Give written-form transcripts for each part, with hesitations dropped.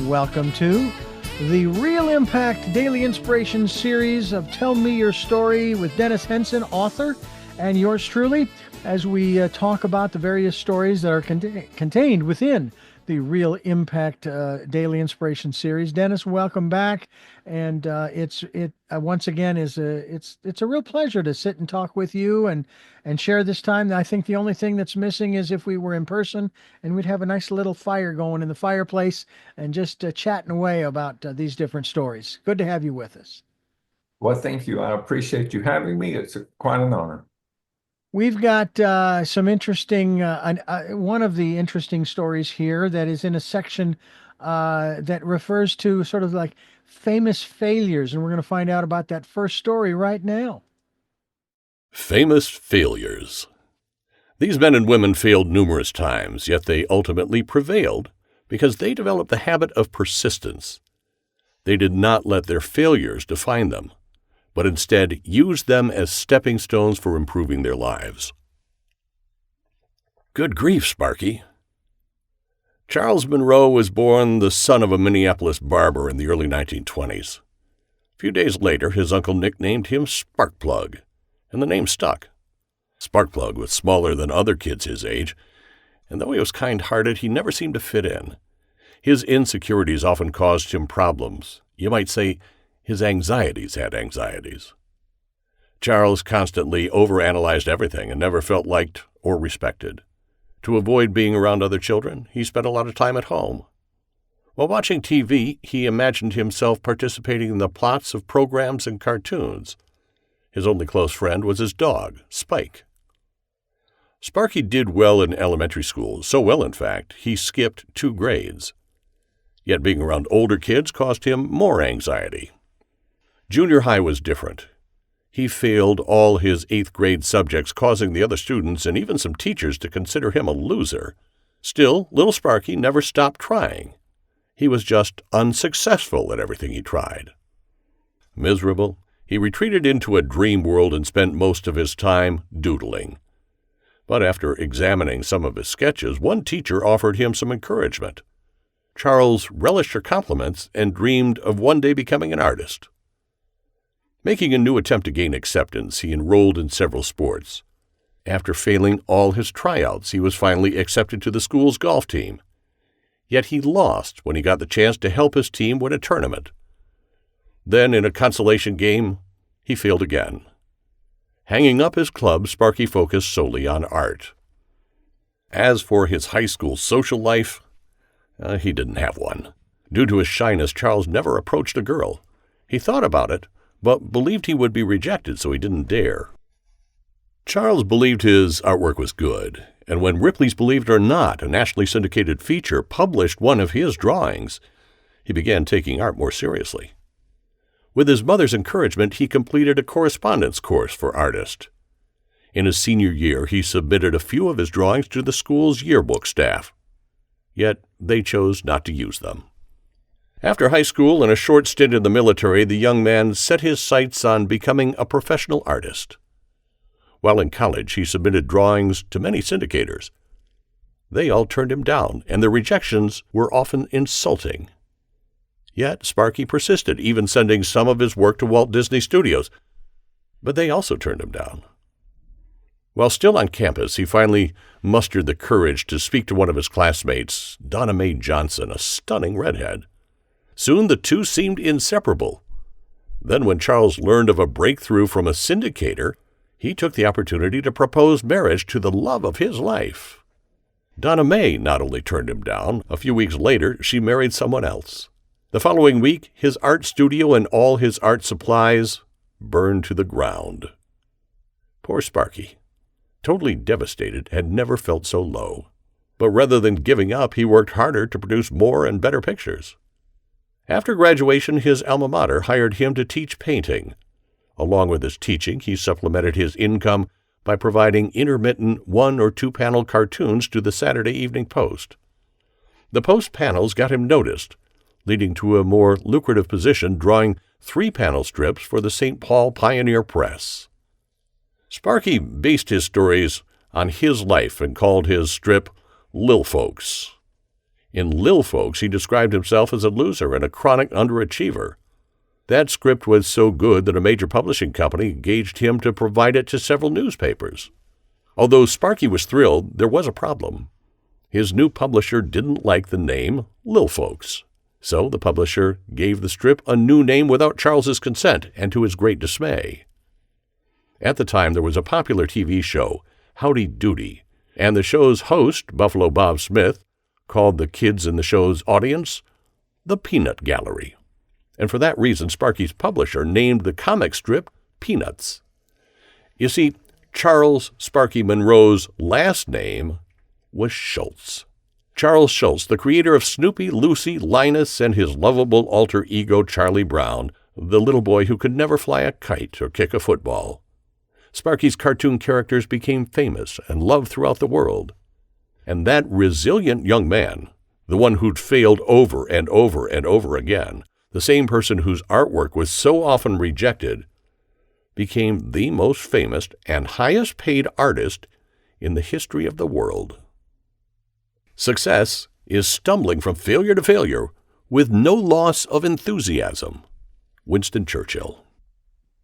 welcome to the Real Impact Daily Inspiration series of Tell Me Your Story with Dennis Henson, author, and yours truly, as we talk about the various stories that are contained within the Real Impact Daily Inspiration series. Dennis, welcome back, and it's once again it's a real pleasure to sit and talk with you and share this time. I think the only thing that's missing is if we were in person and we'd have a nice little fire going in the fireplace and just chatting away about these different stories. Good to have you with us. Well, thank you. I appreciate you having me. It's quite an honor. We've got some interesting, one of the interesting stories here that is in a section that refers to sort of like famous failures. And we're going to find out about that first story right now. Famous failures. These men and women failed numerous times, yet they ultimately prevailed because they developed the habit of persistence. They did not let their failures define them, but instead used them as stepping stones for improving their lives. Good grief, Sparky. Charles Monroe was born the son of a Minneapolis barber in the early 1920s. A few days later, his uncle nicknamed him Sparkplug, and the name stuck. Sparkplug was smaller than other kids his age, and though he was kind-hearted, he never seemed to fit in. His insecurities often caused him problems. You might say his anxieties had anxieties. Charles constantly overanalyzed everything and never felt liked or respected. To avoid being around other children, he spent a lot of time at home. While watching TV, he imagined himself participating in the plots of programs and cartoons. His only close friend was his dog, Spike. Sparky did well in elementary school, so well, in fact, he skipped 2 grades. Yet being around older kids caused him more anxiety. Junior high was different. He failed all his 8th grade subjects, causing the other students and even some teachers to consider him a loser. Still, little Sparky never stopped trying. He was just unsuccessful at everything he tried. Miserable, he retreated into a dream world and spent most of his time doodling. But after examining some of his sketches, one teacher offered him some encouragement. Charles relished her compliments and dreamed of one day becoming an artist. Making a new attempt to gain acceptance, he enrolled in several sports. After failing all his tryouts, he was finally accepted to the school's golf team. Yet he lost when he got the chance to help his team win a tournament. Then, in a consolation game, he failed again. Hanging up his club, Sparky focused solely on art. As for his high school social life, he didn't have one. Due to his shyness, Charles never approached a girl. He thought about it, but believed he would be rejected, so he didn't dare. Charles believed his artwork was good, and when Ripley's Believe It or Not, a nationally syndicated feature, published one of his drawings, he began taking art more seriously. With his mother's encouragement, he completed a correspondence course for artists. In his senior year, he submitted a few of his drawings to the school's yearbook staff. Yet they chose not to use them. After high school and a short stint in the military, the young man set his sights on becoming a professional artist. While in college, he submitted drawings to many syndicators. They all turned him down, and their rejections were often insulting. Yet Sparky persisted, even sending some of his work to Walt Disney Studios, but they also turned him down. While still on campus, he finally mustered the courage to speak to one of his classmates, Donna Mae Johnson, a stunning redhead. Soon the two seemed inseparable. Then when Charles learned of a breakthrough from a syndicator, he took the opportunity to propose marriage to the love of his life. Donna Mae not only turned him down, a few weeks later she married someone else. The following week, his art studio and all his art supplies burned to the ground. Poor Sparky, totally devastated, had never felt so low. But rather than giving up, he worked harder to produce more and better pictures. After graduation, his alma mater hired him to teach painting. Along with his teaching, he supplemented his income by providing intermittent 1- or 2-panel cartoons to the Saturday Evening Post. The Post panels got him noticed, leading to a more lucrative position drawing 3-panel strips for the St. Paul Pioneer Press. Sparky based his stories on his life and called his strip Lil Folks. In Lil Folks, he described himself as a loser and a chronic underachiever. That script was so good that a major publishing company engaged him to provide it to several newspapers. Although Sparky was thrilled, there was a problem. His new publisher didn't like the name Lil Folks. So the publisher gave the strip a new name without Charles's consent, and to his great dismay. At the time, there was a popular TV show, Howdy Doody, and the show's host, Buffalo Bob Smith, called the kids in the show's audience the Peanut Gallery. And for that reason, Sparky's publisher named the comic strip Peanuts. You see, Charles Sparky Monroe's last name was Schulz. Charles Schulz, the creator of Snoopy, Lucy, Linus, and his lovable alter ego Charlie Brown, the little boy who could never fly a kite or kick a football. Sparky's cartoon characters became famous and loved throughout the world. And that resilient young man, the one who'd failed over and over and over again, the same person whose artwork was so often rejected, became the most famous and highest paid artist in the history of the world. Success is stumbling from failure to failure with no loss of enthusiasm. Winston Churchill.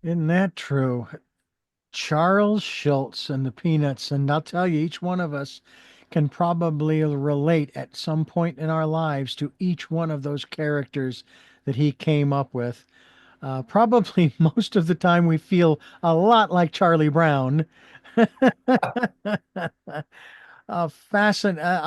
Isn't that true? Charles Schulz and the Peanuts, and I'll tell you, each one of us can probably relate at some point in our lives to each one of those characters that he came up with. Probably most of the time we feel a lot like Charlie Brown. I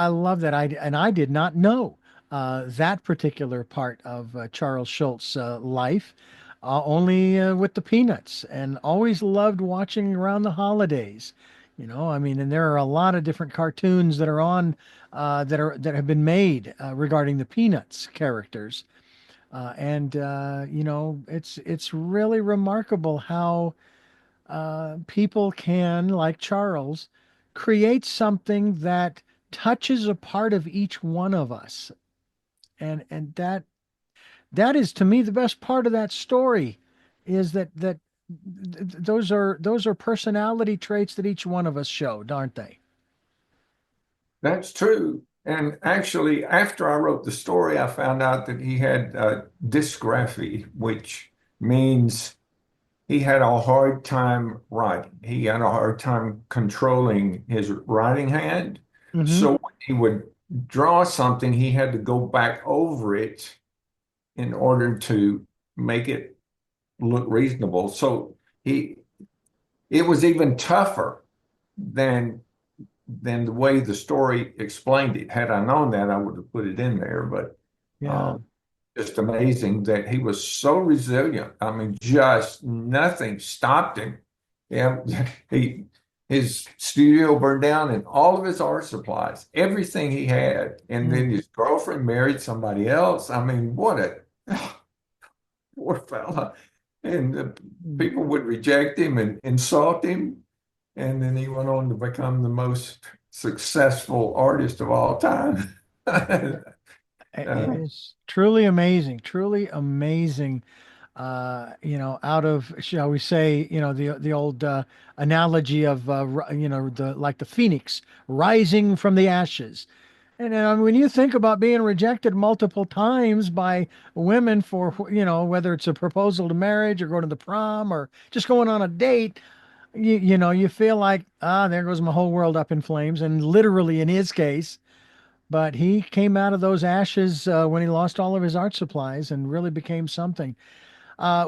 love that. I did not know that particular part of Charles Schultz's life, only with the Peanuts, and always loved watching around the holidays. I mean, and there are a lot of different cartoons that are on that have been made regarding the Peanuts characters, it's really remarkable how people can, like Charles, create something that touches a part of each one of us. And that is, to me, the best part of that story is that those are personality traits that each one of us showed, aren't they? That's true. And actually, after I wrote the story, I found out that he had dysgraphy, which means he had a hard time writing. He had a hard time controlling his writing hand. Mm-hmm. So when he would draw something, he had to go back over it in order to make it look reasonable. So it was even tougher than the way the story explained it. Had I known that, I would have put it in there. But Yeah. just amazing that he was so resilient. I mean, just nothing stopped him. Yeah, his studio burned down and all of his art supplies, everything he had, and then his girlfriend married somebody else. I mean, what a poor fella. And people would reject him and insult him. And then he went on to become the most successful artist of all time. It is truly amazing, truly amazing. Out of, shall we say, the old analogy of the phoenix rising from the ashes. And when you think about being rejected multiple times by women for, whether it's a proposal to marriage or going to the prom or just going on a date, you feel like, there goes my whole world up in flames. And literally in his case, but he came out of those ashes when he lost all of his art supplies and really became something.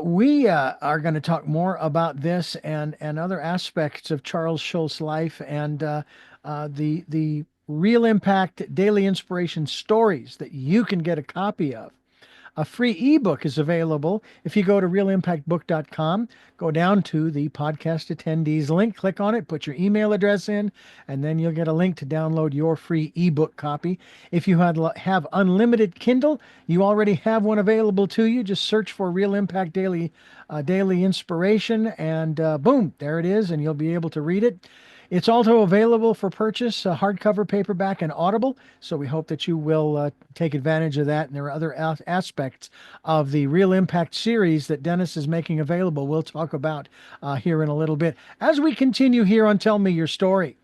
We are going to talk more about this and other aspects of Charles Schulz's life and the Real Impact Daily Inspiration Stories that you can get a copy of. A free ebook is available if you go to realimpactbook.com, go down to the podcast attendees link, click on it, put your email address in, and then you'll get a link to download your free ebook copy. If you have unlimited Kindle, you already have one available to you. Just search for Real Impact Daily Inspiration, and boom, there it is, and you'll be able to read it. It's also available for purchase, hardcover, paperback, and Audible. So we hope that you will take advantage of that. And there are other aspects of the Real Impact series that Dennis is making available. We'll talk about here in a little bit as we continue here on Tell Me Your Story.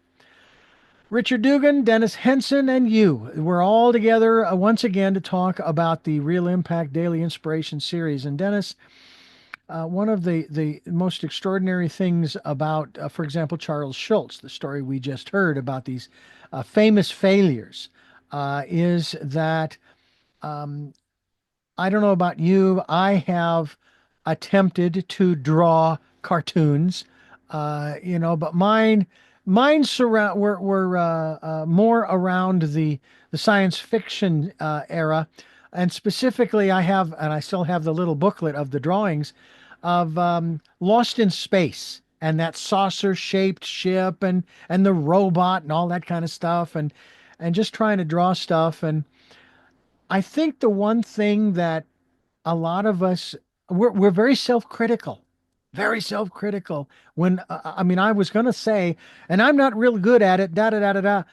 Richard Dugan, Dennis Henson, and you. We're all together once again to talk about the Real Impact Daily Inspiration series. And Dennis, one of the most extraordinary things about, for example, Charles Schulz, the story we just heard about these famous failures, is that I don't know about you, I have attempted to draw cartoons, but mine surround were more around the science fiction era, and specifically, I still have the little booklet of the drawings of Lost in Space and that saucer-shaped ship and the robot and all that kind of stuff, and just trying to draw stuff. And I think the one thing that a lot of us we're very self-critical, very self-critical. When I mean, I was going to say, and I'm not real good at it, da da da da da.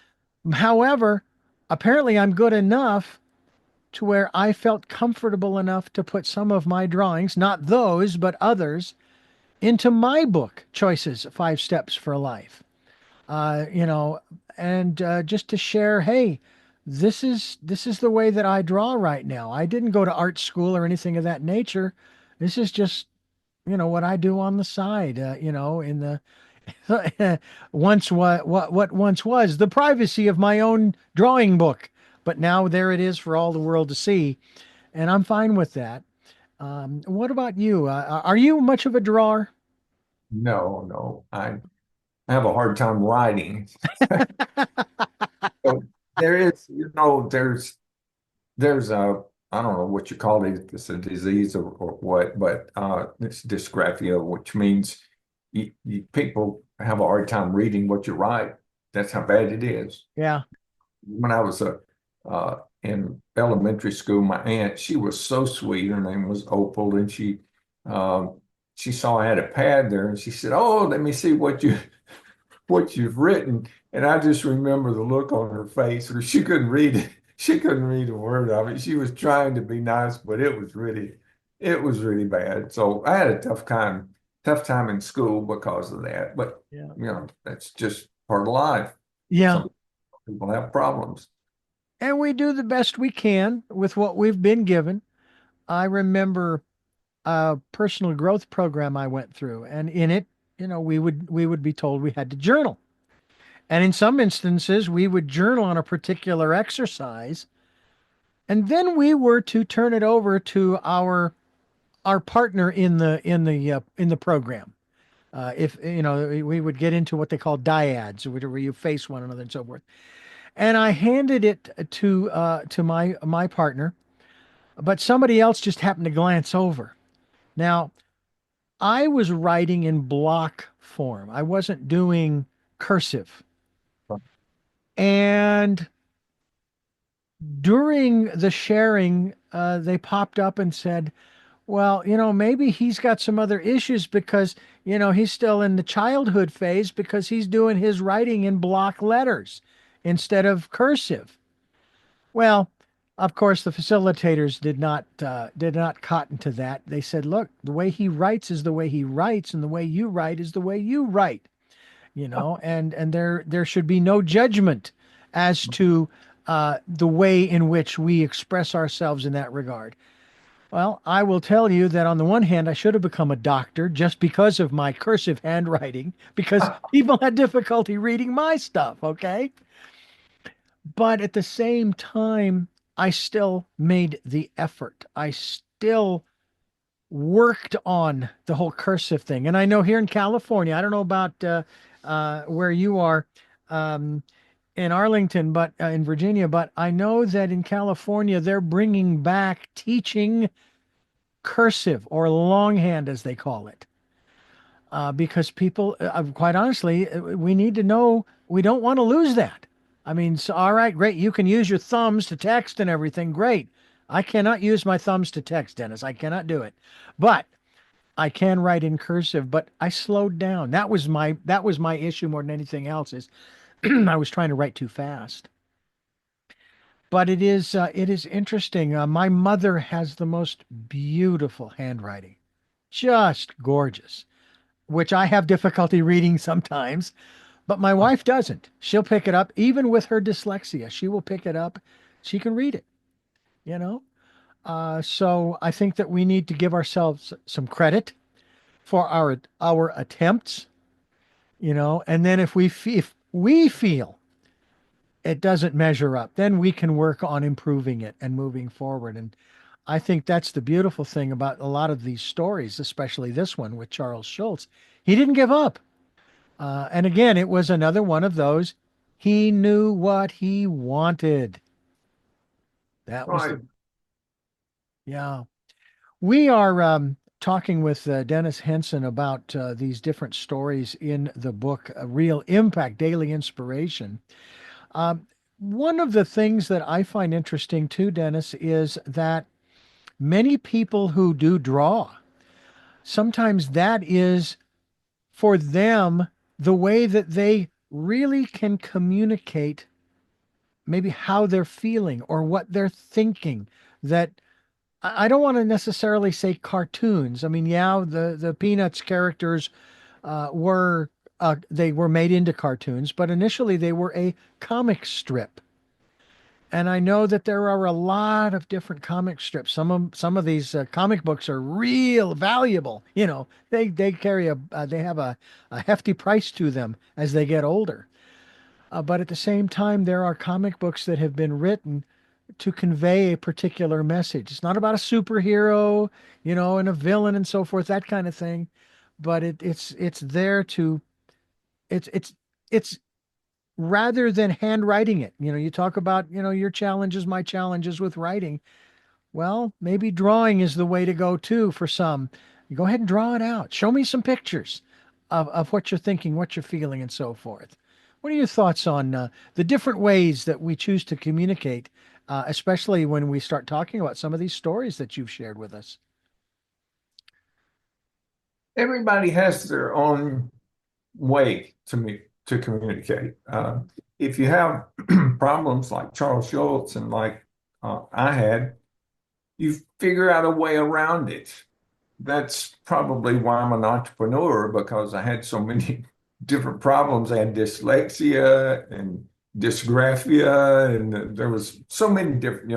However, apparently I'm good enough to where I felt comfortable enough to put some of my drawings, not those but others, into my book, Choices: 5 Steps for Life. uh, you know, and just to share, hey, this is the way that I draw right now. I didn't go to art school or anything of that nature. This is just, what I do on the side. In the what once was the privacy of my own drawing book, but now there it is for all the world to see, and I'm fine with that. What about you? Are you much of a drawer? No, no, I have a hard time writing. So there is, there's a, I don't know what you call it, if it's a disease or what, but it's dysgraphia, which means people have a hard time reading what you write. That's how bad it is. Yeah. When I was in elementary school, my aunt, she was so sweet. Her name was Opal, and she saw I had a pad there, and she said, "Oh, let me see what you've written." And I just remember the look on her face where she couldn't read it. She couldn't read a word of it. She was trying to be nice, but it was really bad. So I had a tough time in school because of that. But Yeah. that's just part of life. Yeah. Some people have problems. And we do the best we can with what we've been given. I remember a personal growth program I went through, and in it, we would be told we had to journal. And in some instances, we would journal on a particular exercise, and then we were to turn it over to our partner in the program. If we would get into what they call dyads, where you face one another and so forth. And I handed it to my partner, but somebody else just happened to glance over. Now, I was writing in block form. I wasn't doing cursive. And during the sharing, they popped up and said, well, maybe he's got some other issues because, he's still in the childhood phase because he's doing his writing in block letters instead of cursive. Well, of course, the facilitators did not cotton to that. They said, "Look, the way he writes is the way he writes, and the way you write is the way you write." And there should be no judgment as to the way in which we express ourselves in that regard. Well, I will tell you that on the one hand, I should have become a doctor just because of my cursive handwriting, because people had difficulty reading my stuff. Okay. But at the same time, I still made the effort. I still worked on the whole cursive thing. And I know here in California, I don't know about where you are in Arlington, but in Virginia, but I know that in California, they're bringing back teaching cursive or longhand, as they call it. Because people, quite honestly, we need to know, we don't want to lose that. I mean, so, all right, great. You can use your thumbs to text and everything. Great. I cannot use my thumbs to text, Dennis. I cannot do it. But I can write in cursive, but I slowed down. That was my issue more than anything else is I was trying to write too fast. But it is interesting. My mother has the most beautiful handwriting, just gorgeous, which I have difficulty reading sometimes. But my wife doesn't. She'll pick it up, even with her dyslexia. She will pick it up. She can read it, you know? So I think that we need to give ourselves some credit for our attempts, and then if we feel it doesn't measure up, then we can work on improving it and moving forward. And I think that's the beautiful thing about a lot of these stories, especially this one with Charles Schulz. He didn't give up. And again, it was another one of those. He knew what he wanted. That was Right. the, yeah. We are talking with Dennis Henson about these different stories in the book, Real Impact, Daily Inspiration. Um, One of the things that I find interesting too, Dennis, is that many people who do draw, sometimes that is for them the way that they really can communicate maybe how they're feeling or what they're thinking. That I don't want to necessarily say cartoons. I mean, yeah, the Peanuts characters were they were made into cartoons, but initially they were a comic strip. And I know that there are a lot of different comic strips. Some of these comic books are real valuable. They carry they have a hefty price to them as they get older. But at the same time, there are comic books that have been written to convey a particular message. It's not about a superhero, and a villain and so forth, that kind of thing. But it's there to it's rather than handwriting it. You talk about, your challenges, my challenges with writing. Well, maybe drawing is the way to go too for some. You go ahead and draw it out. Show me some pictures of what you're thinking, what you're feeling, and so forth. What are your thoughts on the different ways that we choose to communicate, especially when we start talking about some of these stories that you've shared with us? Everybody has their own way to communicate. If you have problems like Charles Schultz and like I had, you figure out a way around it. That's probably why I'm an entrepreneur, because I had so many different problems. I had dyslexia and dysgraphia, and there was so many different,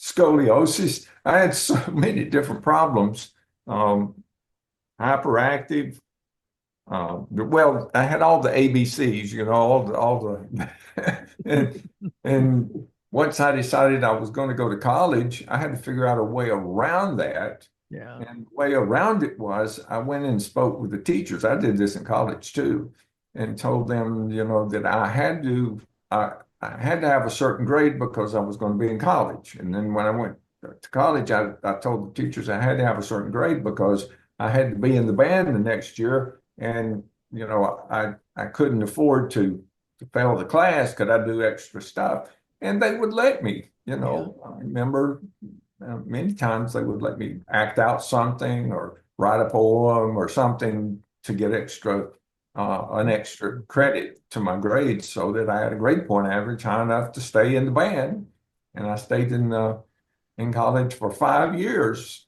scoliosis. I had so many different problems. Hyperactive. Well, I had all the ABCs, all the and once I decided I was going to go to college, I had to figure out a way around that. Yeah. And the way around it was I went and spoke with the teachers. I did this in college too, and told them, that I had to have a certain grade because I was going to be in college. And then when I went to college, I told the teachers I had to have a certain grade because I had to be in the band the next year. And, I couldn't afford to fail the class. Could I do extra stuff? And they would let me, Yeah. I remember many times they would let me act out something or write a poem or something to get an extra credit to my grades so that I had a grade point average high enough to stay in the band. And I stayed in college for 5 years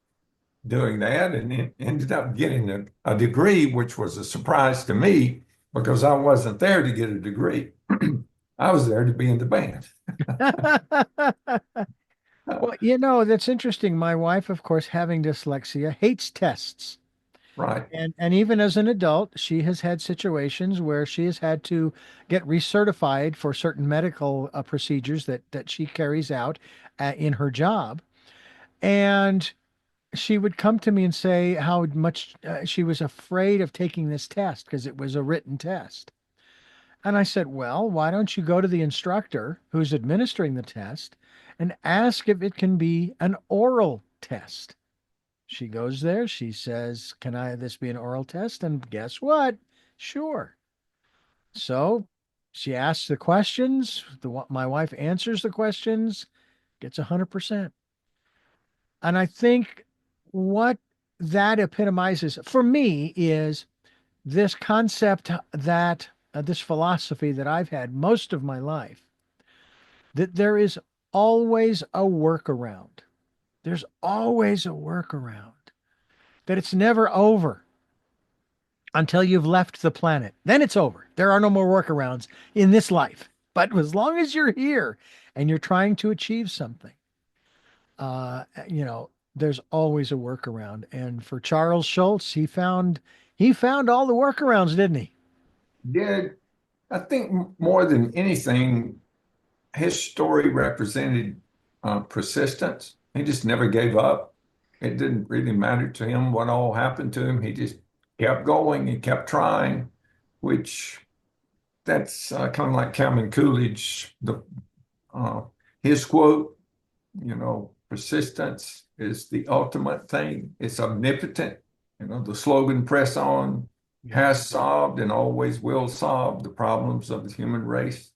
doing that, and ended up getting a degree, which was a surprise to me because I wasn't there to get a degree. I was there to be in the band. Well, that's interesting. My wife, of course, having dyslexia, hates tests. Right. And even as an adult, she has had situations where she has had to get recertified for certain medical procedures that she carries out in her job. And she would come to me and say how much she was afraid of taking this test because it was a written test. And I said, well, why don't you go to the instructor who's administering the test and ask if it can be an oral test? She goes there. She says, can this be an oral test? And guess what? Sure. So she asks the questions. My wife answers the questions, gets 100%. And I think what that epitomizes for me is this concept that this philosophy that I've had most of my life, that there is always a workaround. There's always a workaround, that it's never over. until you've left the planet. Then it's over. There are no more workarounds in this life. But as long as you're here and you're trying to achieve something, there's always a workaround. And for Charles Schulz, he found all the workarounds, didn't he? Did I think more than anything, his story represented persistence. He just never gave up. It didn't really matter to him what all happened to him. He just kept going. He kept trying, which that's kind of like Calvin Coolidge. Uh, his quote, persistence is the ultimate thing. It's omnipotent. The slogan, press on, has solved and always will solve the problems of the human race.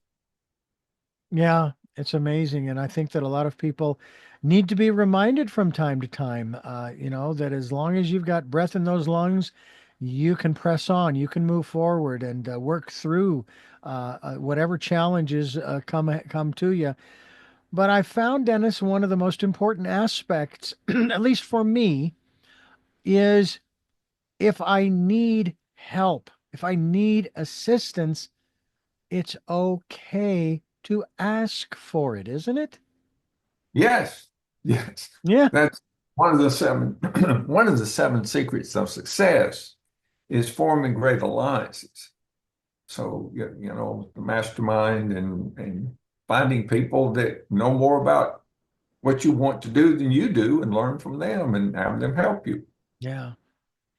Yeah, it's amazing. And I think that a lot of people need to be reminded from time to time, that as long as you've got breath in those lungs, you can press on, you can move forward and work through whatever challenges come to you. But I found, Dennis, one of the most important aspects, at least for me, is if I need help, if I need assistance, it's okay to ask for it, isn't it? Yes, yes. Yeah. That's one of the seven one of the seven secrets of success is forming great alliances. So the mastermind and finding people that know more about what you want to do than you do and learn from them and have them help you. Yeah.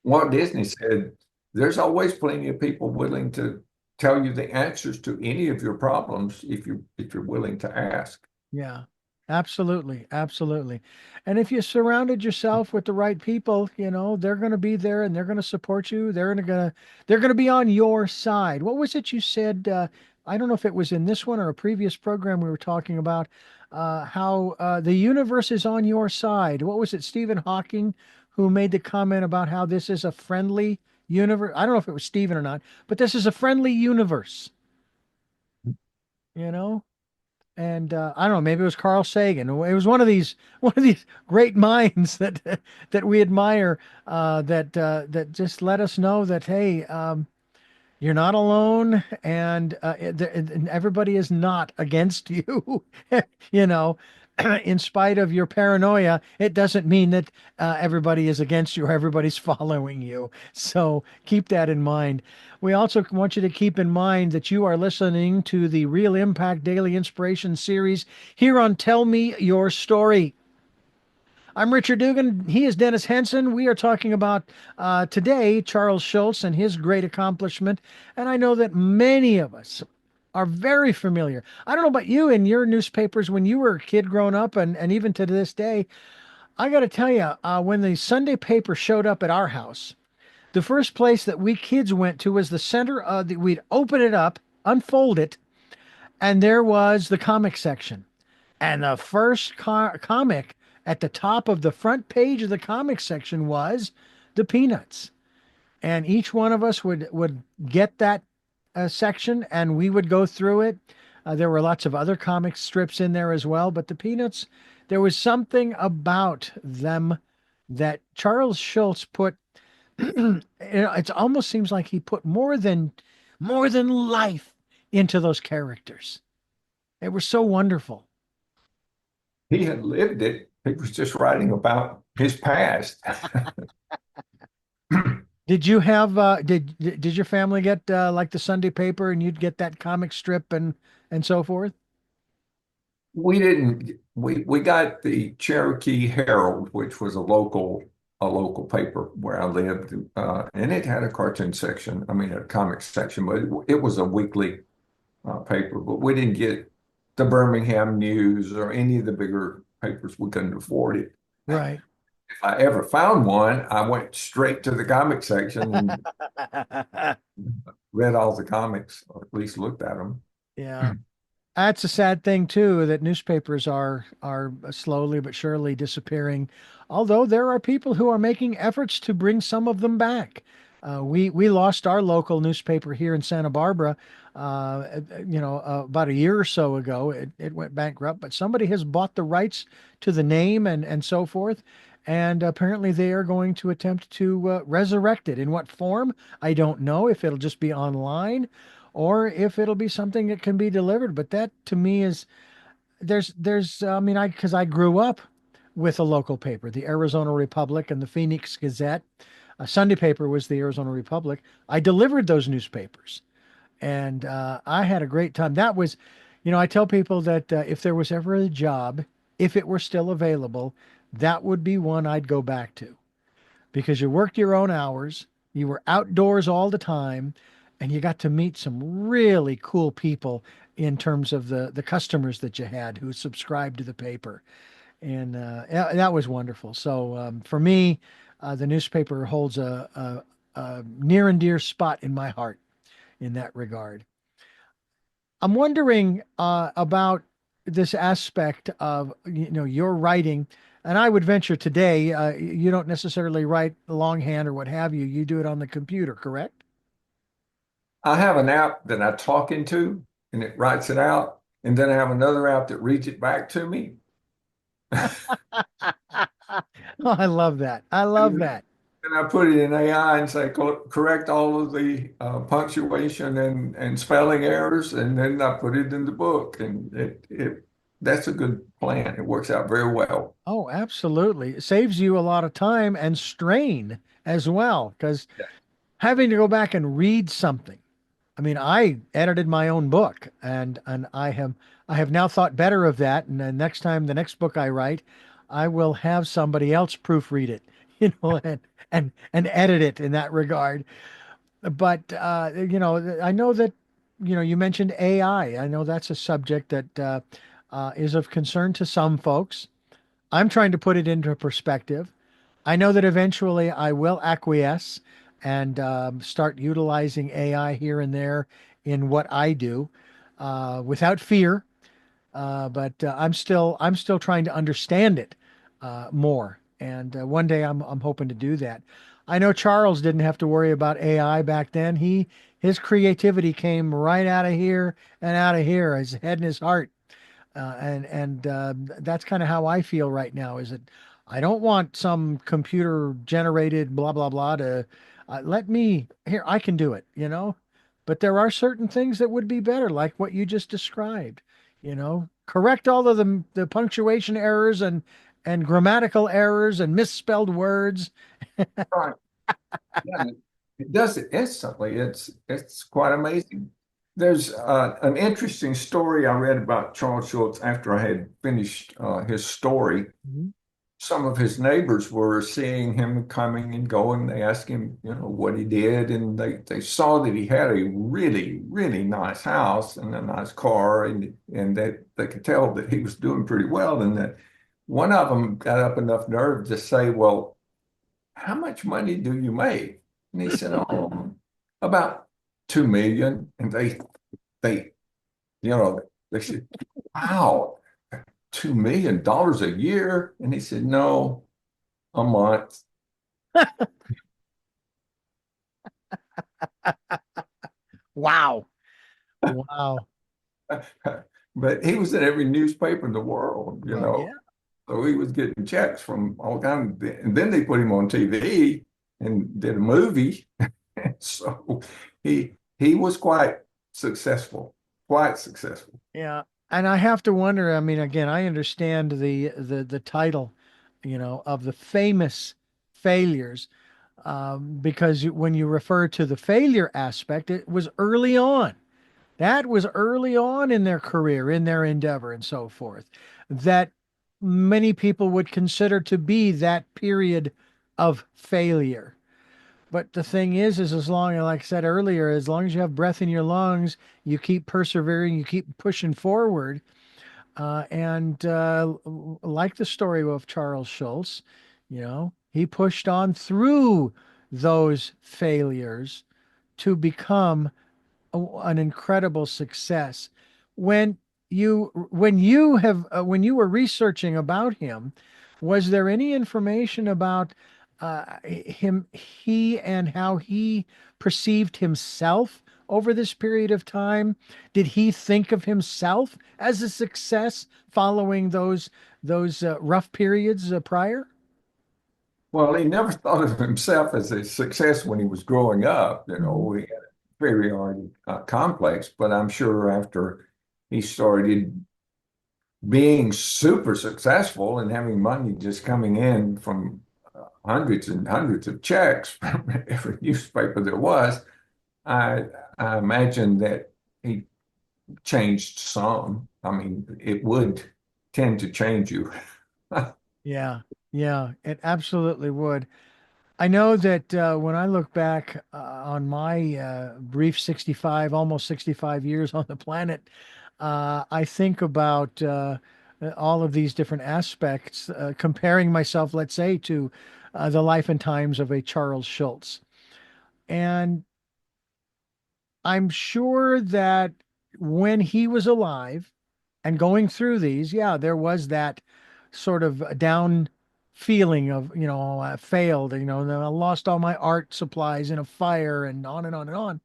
Walt Disney said, there's always plenty of people willing to tell you the answers to any of your problems if you're willing to ask. Yeah. Absolutely. Absolutely. And if you surrounded yourself with the right people, they're going to be there and they're going to support you. They're going to be on your side. What was it you said? I don't know if it was in this one or a previous program we were talking about how the universe is on your side. What was it? Stephen Hawking who made the comment about how this is a friendly universe. I don't know if it was Stephen or not, but this is a friendly universe, you know? And I don't know, maybe it was Carl Sagan. It was one of these great minds that we admire that just let us know that hey, you're not alone, and and everybody is not against you. you know, in spite of your paranoia, it doesn't mean that everybody is against you or everybody's following you. So keep that in mind. We also want you to keep in mind that you are listening to the Real Impact Daily Inspiration series here on Tell Me Your Story. I'm Richard Dugan. He is Dennis Henson. We are talking about today Charles Schulz and his great accomplishment. And I know that many of us are very familiar. I don't know about you in your newspapers when you were a kid growing up and even to this day. I got to tell you, when the Sunday paper showed up at our house, the first place that we kids went to was the center of we'd open it up, unfold it, and there was the comic section. And the first comic at the top of the front page of the comic section was the Peanuts. And each one of us would get that section and we would go through it. There were lots of other comic strips in there as well, but the Peanuts, there was something about them that Charles Schulz put. It almost seems like he put more than life into those characters. They were so wonderful. He had lived it. He was just writing about his past. Did you have did your family get like the Sunday paper and you'd get that comic strip and so forth? We didn't. We got the Cherokee Herald, which was a local paper where I lived, and it had a cartoon section. I mean, a comic section, but it was a weekly paper. But we didn't get the Birmingham News or any of the bigger papers. We couldn't afford it. Right. If I ever found one, I went straight to the comic section and read all the comics, or at least looked at them. Yeah. That's a sad thing too, that newspapers are slowly but surely disappearing. Although there are people who are making efforts to bring some of them back. We lost our local newspaper here in Santa Barbara, about a year or so ago. It went bankrupt, but somebody has bought the rights to the name and so forth. And apparently they are going to attempt to resurrect it. In what form? I don't know if it'll just be online or if it'll be something that can be delivered. But that to me is I mean, because I grew up with a local paper, the Arizona Republic and the Phoenix Gazette. A Sunday paper was the Arizona Republic. I delivered those newspapers, and I had a great time. That was, I tell people that if there was ever a job, if it were still available, that would be one I'd go back to because you worked your own hours, you were outdoors all the time, and you got to meet some really cool people in terms of the customers that you had who subscribed to the paper. And that was wonderful. So for me, the newspaper holds a near and dear spot in my heart in that regard. I'm wondering about this aspect of your writing, and I would venture today you don't necessarily write longhand or what have you. You do it on the computer, correct? I have an app that I talk into and it writes it out. And then I have another app that reads it back to me. Oh, I love that. I love And that. then I put it in AI and say, correct all of the punctuation and spelling errors. And then I put it in the book. And that's a good plan. It works out very well. Oh, absolutely. It saves you a lot of time and strain as well, because having to go back and read something. I mean, I edited my own book and I have now thought better of that. And then next time, the next book I write, I will have somebody else proofread it, and edit it in that regard. But I know that you mentioned AI. I know that's a subject that is of concern to some folks. I'm trying to put it into perspective. I know that eventually I will acquiesce and start utilizing AI here and there in what I do without fear. But I'm still trying to understand it more. And one day I'm hoping to do that. I know Charles didn't have to worry about AI back then. His creativity came right out of here and out of here, his head and his heart. And that's kind of how I feel right now. Is that I don't want some computer generated blah blah blah to let me here. I can do it. But there are certain things that would be better, like what you just described. Correct all of the punctuation errors and grammatical errors and misspelled words. Right. Yeah, it does it instantly. It's quite amazing. There's an interesting story I read about Charles Schultz after I had finished his story. Mhm. Some of his neighbors were seeing him coming and going. They asked him, what he did, and they saw that he had a really, really nice house and a nice car, and that they could tell that he was doing pretty well. And that one of them got up enough nerve to say, "Well, how much money do you make?" And he said, "Oh, about 2 million." And they, they said, "Wow, $2 million a year?" And he said, "No, a month." Wow. Wow. But he was in every newspaper in the world, Well, yeah. So he was getting checks from all kinds and then they put him on TV and did a movie. So he was quite successful, quite successful. Yeah. And I have to wonder, I mean, again, I understand the title, of the famous failures, because when you refer to the failure aspect, it was early on. That was early on in their career, in their endeavor, and so forth, that many people would consider to be that period of failure. But the thing is as long, like I said earlier, as long as you have breath in your lungs, you keep persevering, you keep pushing forward. And like the story of Charles Schultz, he pushed on through those failures to become an incredible success. When when you were researching about him, was there any information about he and how he perceived himself over this period of time? Did he think of himself as a success following those rough periods prior? Well, he never thought of himself as a success when he was growing up. You Mhm. know, he had a inferiority complex, but I'm sure after he started being super successful and having money just coming in from hundreds and hundreds of checks from every newspaper there was, I, I imagine that he changed some. I mean, it would tend to change you. Yeah, yeah, it absolutely would. I know that when I look back on my brief 65, almost 65 years on the planet, I think about all of these different aspects, comparing myself, let's say, to the life and times of a Charles Schultz. And I'm sure that when he was alive and going through these, yeah, there was that sort of down feeling of, I failed, I lost all my art supplies in a fire and on and on and on.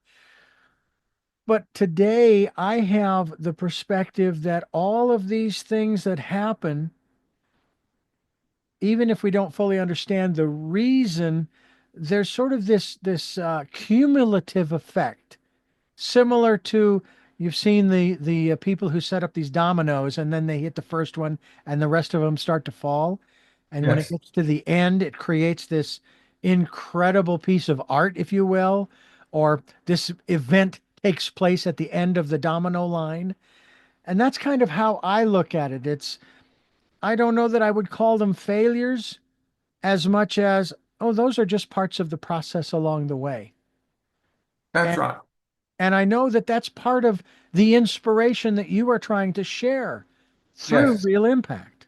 But today I have the perspective that all of these things that happen, even if we don't fully understand the reason, there's sort of this cumulative effect similar to you've seen the people who set up these dominoes and then they hit the first one and the rest of them start to fall. And when it Yes, gets to the end, it creates this incredible piece of art, if you will, or this event takes place at the end of the domino line. And that's kind of how I look at it. I don't know that I would call them failures as much as, oh, those are just parts of the process along the way. that's And right. And I know that that's part of the inspiration that you are trying to share through Yes. Real Impact.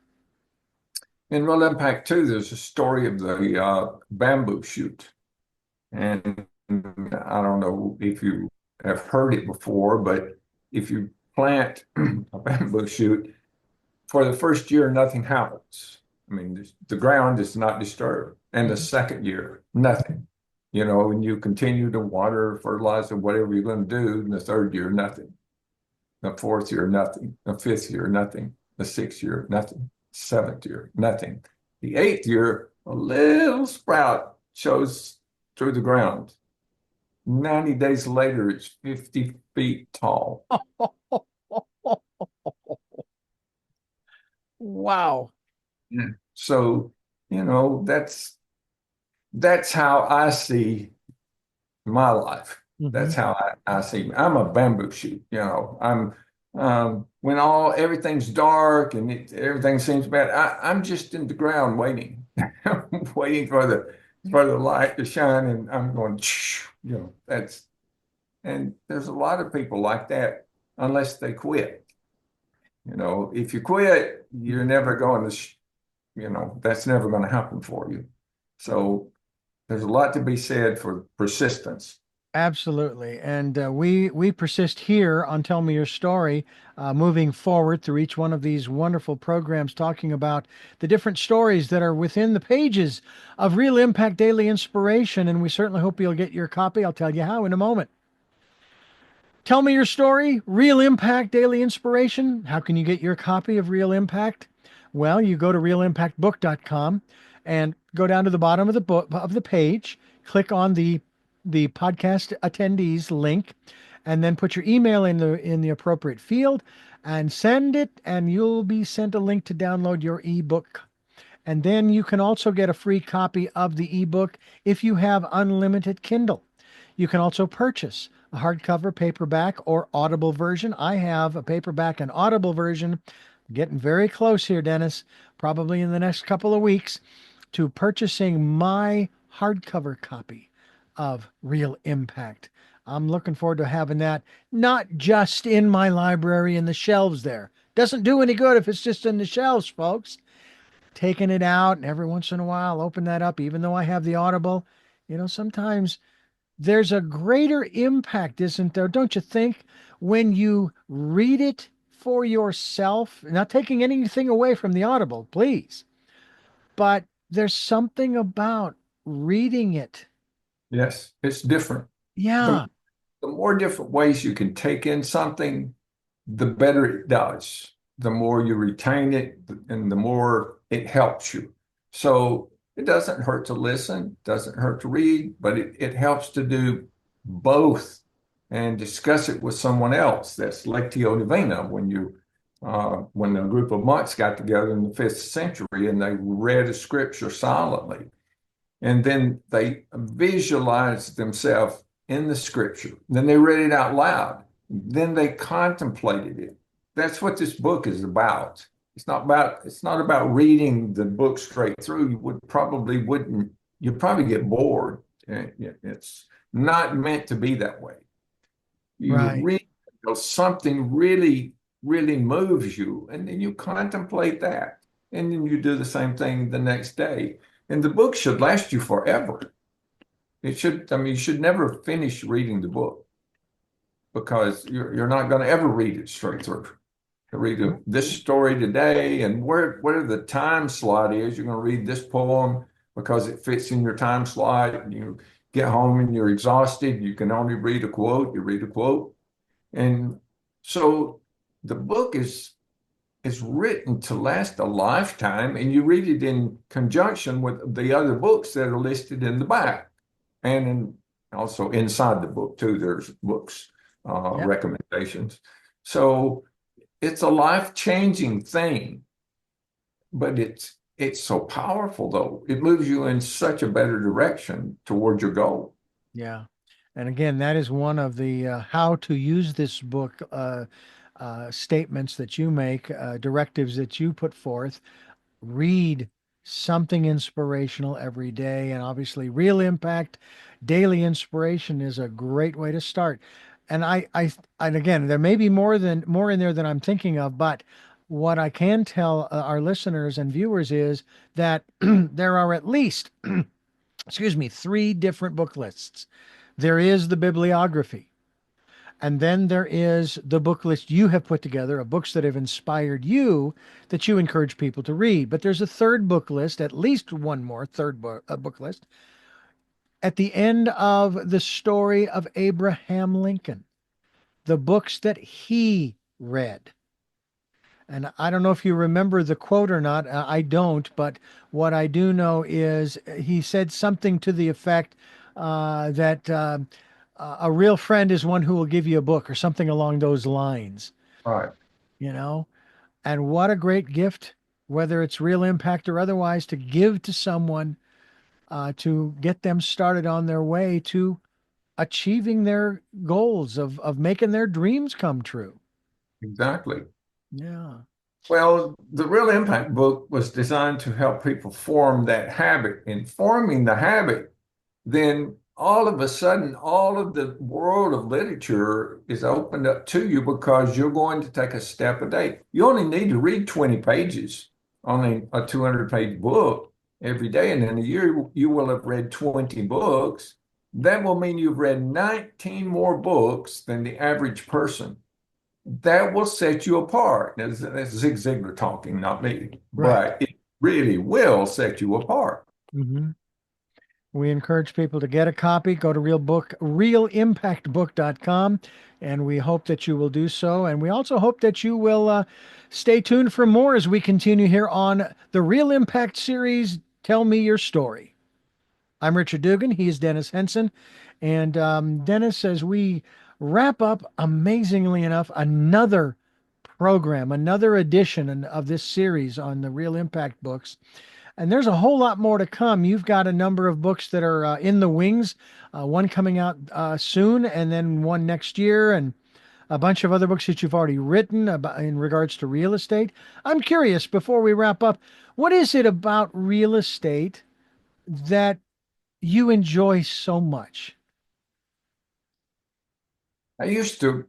In Real Impact 2, there's a story of the bamboo shoot. And I don't know if you have heard it before, but if you plant a bamboo shoot, for the first year, nothing happens. I mean, the ground is not disturbed. And the Mhm. second year, nothing. You know, and you continue to water, fertilize, or whatever you're going to do. And the third year, nothing. The fourth year, nothing. The fifth year, nothing. The sixth year, nothing. Seventh year, nothing. The eighth year, a little sprout shows through the ground. 90 days later, it's 50 feet tall. Wow. Yeah. So, you know, that's how I see my life. Hmm. That's how I see. I'm a bamboo shoot. You know, I'm when all everything's dark and everything seems bad. I'm just in the ground waiting, waiting for the light to shine, and I'm going. You know, that's and there's a lot of people like that unless they quit. You know, if you quit, you're never going to. You know, that's never going to happen for you. So there's a lot to be said for persistence. Absolutely. And we persist here on Tell Me Your Story, moving forward through each one of these wonderful programs, talking about the different stories that are within the pages of Real Impact Daily Inspiration. And we certainly hope you'll get your copy. I'll tell you how in a moment. Tell me your story, Real Impact Daily Inspiration. How can you get your copy of Real Impact? Well, you go to realimpactbook.com and go down to the bottom of the book of the page, click on the podcast attendees link, and then put your email in the appropriate field and send it, and you'll be sent a link to download your ebook. And then you can also get a free copy of the ebook if you have unlimited Kindle. You can also purchase a hardcover, paperback, or Audible version. I have a paperback and Audible version. Getting very close here, Dennis. Probably in the next couple of weeks to purchasing my hardcover copy of Real Impact. I'm looking forward to having that not just in my library in the shelves there. Doesn't do any good if it's just in the shelves, folks. Taking it out and every once in a while open that up, even though I have the Audible. Sometimes there's a greater impact, isn't there? Don't you think? When you read it for yourself, not taking anything away from the Audible, please, but there's something about reading it. Yes, it's different. The, Yeah. the more different ways you can take in something, the better it does. The more you retain it and the more it helps you. So it doesn't hurt to listen, doesn't hurt to read, but it helps to do both and discuss it with someone else. That's Lectio Divina, when a group of monks got together in the 5th century and they read a scripture silently. And then they visualized themselves in the scripture. Then they read it out loud. Then they contemplated it. That's what this book is about. It's not about reading the book straight through. You'd probably get bored. It's not meant to be that way. You Right. read until something really, really moves you, and then you contemplate that. And then you do the same thing the next day. And the book should last you forever. You should never finish reading the book because you're not going to ever read it straight through. To read this story today and where the time slot is, you're going to read this poem because it fits in your time slot. And you get home and you're exhausted. You can only read a quote. You read a quote. And so the book is written to last a lifetime, and you read it in conjunction with the other books that are listed in the back. And also inside the book, too, there's books, recommendations. So it's a life-changing thing, but it's so powerful, though. It moves you in such a better direction towards your goal. Yeah. And again, that is one of the how to use this book statements that you make, directives that you put forth. Read something inspirational every day. And obviously, Real Impact Daily Inspiration is a great way to start. And and again, there may be more in there than I'm thinking of, but what I can tell our listeners and viewers is that there are at least, excuse me, 3 different book lists. There is the bibliography, and then there is the book list you have put together of books that have inspired you that you encourage people to read. But there's a third book list, at least one more third book list at the end of the story of Abraham Lincoln, the books that he read. And I don't know if you remember the quote or not. I don't, but what I do know is he said something to the effect that a real friend is one who will give you a book or something along those lines, Right. you know? And what a great gift, whether it's Real Impact or otherwise, to give to someone to get them started on their way to achieving their goals of making their dreams come true. Exactly. Yeah. Well, the Real Impact book was designed to help people form that habit. In forming the habit, then all of a sudden, all of the world of literature is opened up to you because you're going to take a step a day. You only need to read 20 pages on a 200-page book every day, and in a year, you will have read 20 books. That will mean you've read 19 more books than the average person. That will set you apart. That's Zig Ziglar talking, not me. Right. But it really will set you apart. Mm-hmm. We encourage people to get a copy. Go to realimpactbook.com, and we hope that you will do so. And we also hope that you will stay tuned for more as we continue here on the Real Impact series, Tell Me Your Story. I'm Richard Dugan. He is Dennis Henson. And Dennis, as we wrap up, amazingly enough, another program, another edition of this series on the Real Impact books. And there's a whole lot more to come. You've got a number of books that are in the wings, one coming out soon, and then one next year, and a bunch of other books that you've already written in regards to real estate. I'm curious, before we wrap up, what is it about real estate that you enjoy so much? I used to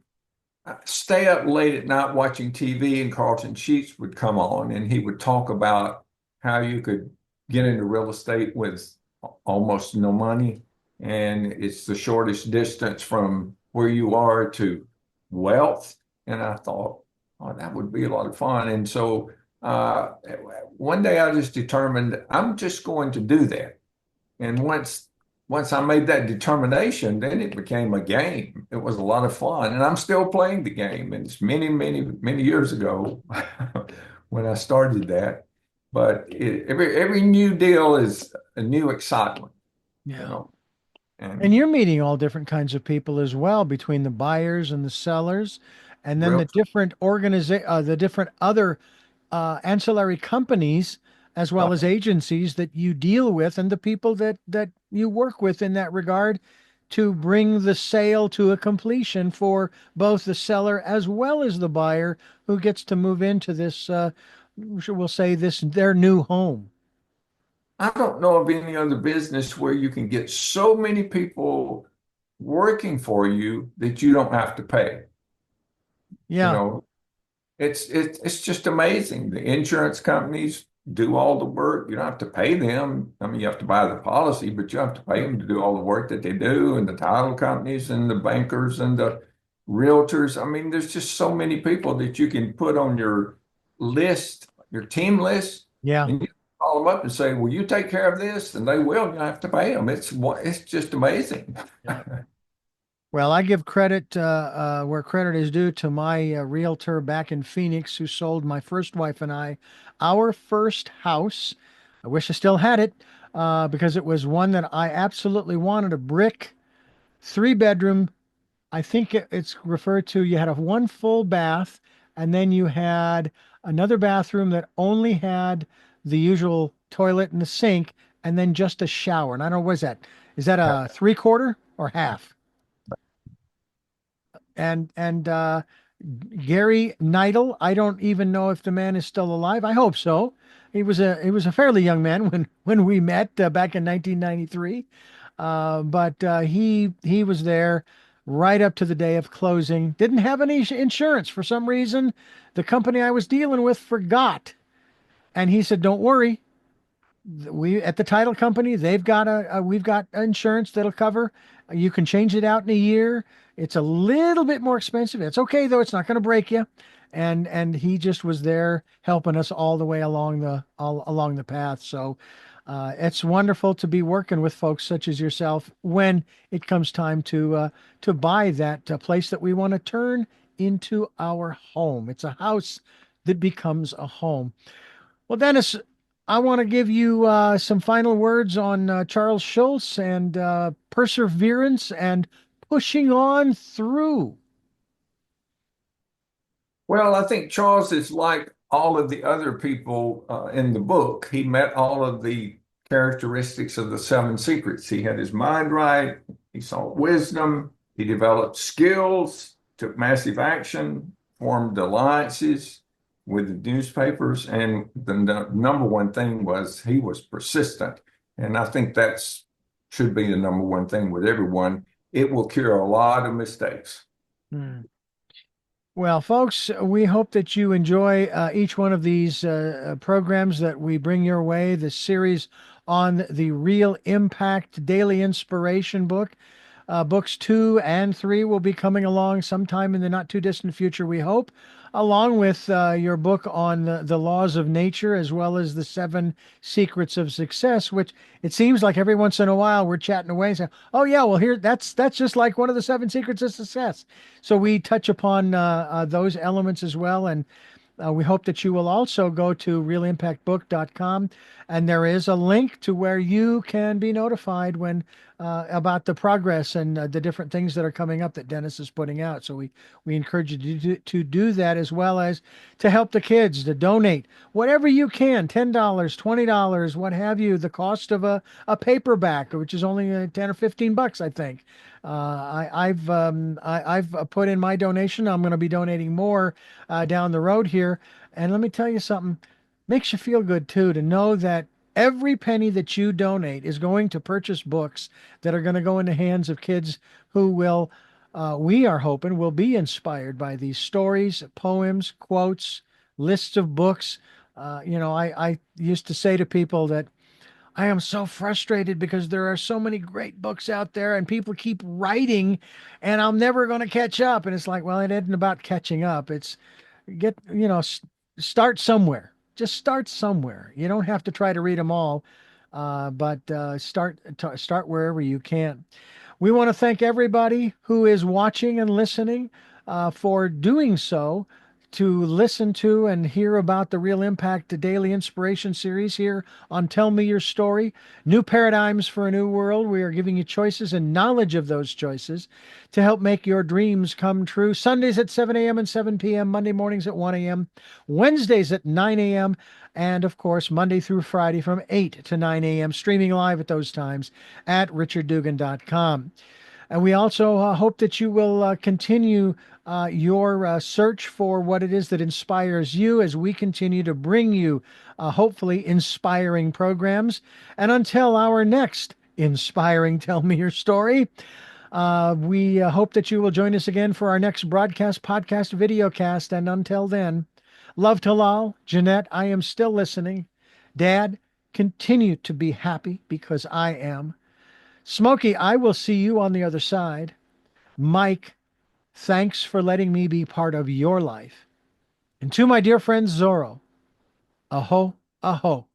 stay up late at night watching TV, and Carlton Sheets would come on, and he would talk about how you could get into real estate with almost no money. And it's the shortest distance from where you are to wealth. And I thought, oh, that would be a lot of fun. And so one day I just determined I'm just going to do that. And once I made that determination, then it became a game. It was a lot of fun. And I'm still playing the game. And it's many, many, many years ago when I started that. but every new deal is a new excitement, you Yeah. know. And And you're meeting all different kinds of people as well, between the buyers and the sellers, and then real, the different other ancillary companies, as well as agencies that you deal with, and the people that you work with in that regard, to bring the sale to a completion for both the seller as well as the buyer, who gets to move into this, we'll say, this their new home. I don't know of any other business where you can get so many people working for you that you don't have to pay. You Yeah, know, it's just amazing. The insurance companies do all the work. You don't have to pay them. I mean, you have to buy the policy, but you have to pay them to do all the work that they do, and the title companies and the bankers and the realtors. I mean, there's just so many people that you can put on your list, your team list, yeah. and you call them up and say, "Will you take care of this?" And they will. You don't have to pay them. It's just amazing. Yeah. Well, I give credit where credit is due to my realtor back in Phoenix, who sold my first wife and I our first house. I wish I still had it, because it was one that I absolutely wanted, a brick, 3 bedroom. I think it's referred to, you had a one full bath, and then you had another bathroom that only had the usual toilet and the sink, and then just a shower. And I don't know, what is that? Is that a 3/4 or half? And Gary Neidl. I don't even know if the man is still alive. I hope so. He was a fairly young man when we met back in 1993. But he was there right up to the day of closing. Didn't have any insurance for some reason. The company I was dealing with forgot, and he said, "Don't worry, we at the title company, they've got we've got insurance that'll cover. You can change it out in a year. It's a little bit more expensive. It's okay though. It's not going to break you." And he just was there helping us all the way along the path. So it's wonderful to be working with folks such as yourself when it comes time to buy that place that we want to turn into our home. It's a house that becomes a home. Well, Dennis, I want to give you some final words on Charles Schulz and perseverance and pushing on through. Well, I think Charles is like all of the other people in the book. He met all of the characteristics of the seven secrets. He had his mind right. He saw wisdom. He developed skills, took massive action, formed alliances with the newspapers. And the number one thing was he was persistent. And I think that's should be the number one thing with everyone. It will cure a lot of mistakes. Hmm. Well, folks, we hope that you enjoy each one of these programs that we bring your way. The series on the Real Impact Daily Inspiration book. Books 2 and 3 will be coming along sometime in the not too distant future, we hope, along with your book on the laws of nature, as well as the 7 secrets of success, which it seems like every once in a while we're chatting away and saying, "Oh yeah, well here that's just like one of the 7 secrets of success." So we touch upon those elements as well, and we hope that you will also go to realimpactbook.com, and there is a link to where you can be notified when about the progress and the different things that are coming up that Dennis is putting out. So we encourage you to do that, as well as to help the kids, to donate whatever you can, $10, $20, what have you, the cost of a paperback, which is only 10 or $15, I think. I've put in my donation. I'm going to be donating more down the road here. And let me tell you something, makes you feel good too to know that every penny that you donate is going to purchase books that are going to go in the hands of kids who will, we are hoping, will be inspired by these stories, poems, quotes, lists of books. I used to say to people that I am so frustrated because there are so many great books out there and people keep writing, and I'm never going to catch up. And it's like, well, it isn't about catching up. It's start somewhere. Just start somewhere. You don't have to try to read them all, but start wherever you can. We want to thank everybody who is watching and listening for doing so. to listen to and hear about the Real Impact Daily Inspiration series here on Tell Me Your Story. New paradigms for a new world. We are giving you choices and knowledge of those choices to help make your dreams come true. Sundays at 7 a.m. and 7 p.m., Monday mornings at 1 a.m., Wednesdays at 9 a.m., and of course, Monday through Friday from 8 to 9 a.m., streaming live at those times at richarddugan.com. And we also hope that you will continue your search for what it is that inspires you as we continue to bring you hopefully inspiring programs. And until our next inspiring Tell Me Your Story, we hope that you will join us again for our next broadcast, podcast, videocast. And until then, love to Lal. Jeanette, I am still listening. Dad, continue to be happy because I am. Smokey, I will see you on the other side. Mike, thanks for letting me be part of your life. And to my dear friend Zorro, aho, aho.